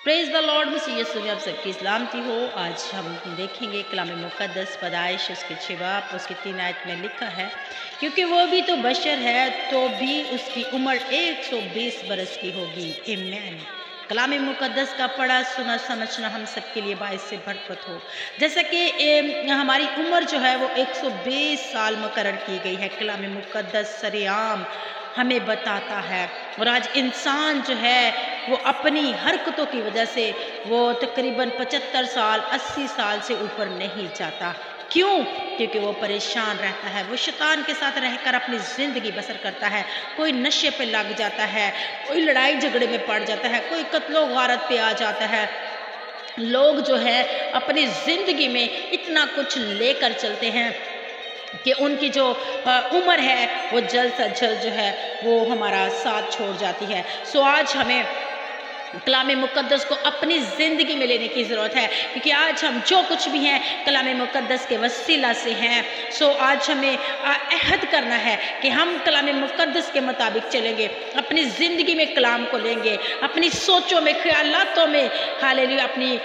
Praise the Lord मसीह यीशु में आप सबकी सलामती हो। आज हम देखेंगे कलाम मुक़द्दस पैदाइश उसके 6 बाब उसकी 3 आयत में लिखा है, क्योंकि वो भी तो बशर है तो भी उसकी उम्र 120 बरस की होगी। आमीन। कलाम मुक़द्दस का पढ़ा सुना समझना हम सबके लिए बाइस से बरकत हो। जैसा कि हमारी उम्र जो है वो 120 साल मुकर्रर की गई है। कलाम मुक़द्दस सरेआम हमें बताता है। और आज इंसान जो है वो अपनी हरकतों की वजह से वो तकरीबन 75 साल 80 साल से ऊपर नहीं जाता। क्यों? क्योंकि वो परेशान रहता है, वो शैतान के साथ रहकर अपनी ज़िंदगी बसर करता है। कोई नशे पे लग जाता है, कोई लड़ाई झगड़े में पड़ जाता है, कोई कत्लो गारत पे आ जाता है। लोग जो है अपनी ज़िंदगी में इतना कुछ लेकर चलते हैं कि उनकी जो उम्र है वो जल्द से जल्द जो है वो हमारा साथ छोड़ जाती है। सो आज हमें कलाम मुक़द्दस को अपनी ज़िंदगी में लेने की ज़रूरत है, क्योंकि आज हम जो कुछ भी हैं कलाम मुक़द्दस के वसीला से हैं। सो आज हमें अहद करना है कि हम कलाम मुक़द्दस के मुताबिक चलेंगे, अपनी ज़िंदगी में कलाम को लेंगे, अपनी सोचों में, ख्यालातों में, हालेलुया, अपनी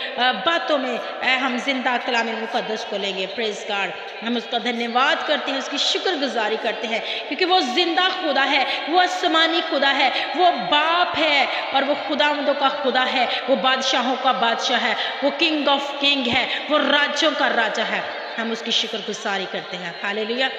बातों में हम जिंदा कलाम मुक़द्दस को लेंगे। Praise God. हम उसका धन्यवाद करते हैं, उसकी शुक्रगुजारी करते हैं, क्योंकि वो जिंदा खुदा है, वो आसमानी खुदा है, वो बाप है और वो खुदावंदों का खुदा है, वो बादशाहों का बादशाह है, वो किंग ऑफ किंग है, वो राज्यों का राजा है। हम उसकी शुक्रगुजारी करते हैं। हालेलुया।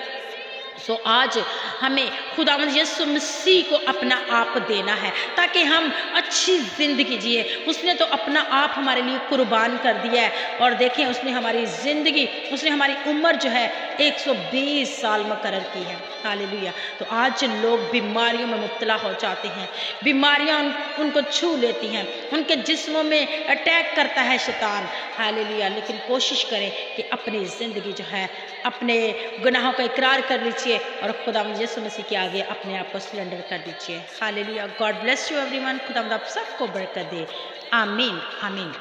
सो आज हमें खुदावंद यीशु मसीह को अपना आप देना है ताकि हम अच्छी ज़िंदगी जिए। उसने तो अपना आप हमारे लिए कुर्बान कर दिया है। और देखें, उसने हमारी ज़िंदगी, उसने हमारी उम्र जो है 120 साल मुकर्रर की है। हालेलुया। तो आज लोग बीमारियों में मुब्तला हो जाते हैं, बीमारियां उनको छू लेती हैं, उनके जिस्मों में अटैक करता है शैतान। हालेलुया। लेकिन कोशिश करें कि अपनी ज़िंदगी जो है अपने गुनाहों का इकरार कर लीजिए और खुदावंद यीशु मसीह के आगे अपने आप को सरेंडर कर दीजिए। Hallelujah. God bless you everyone. खुदावंद आप सबको बरकत दे। आमीन आमीन।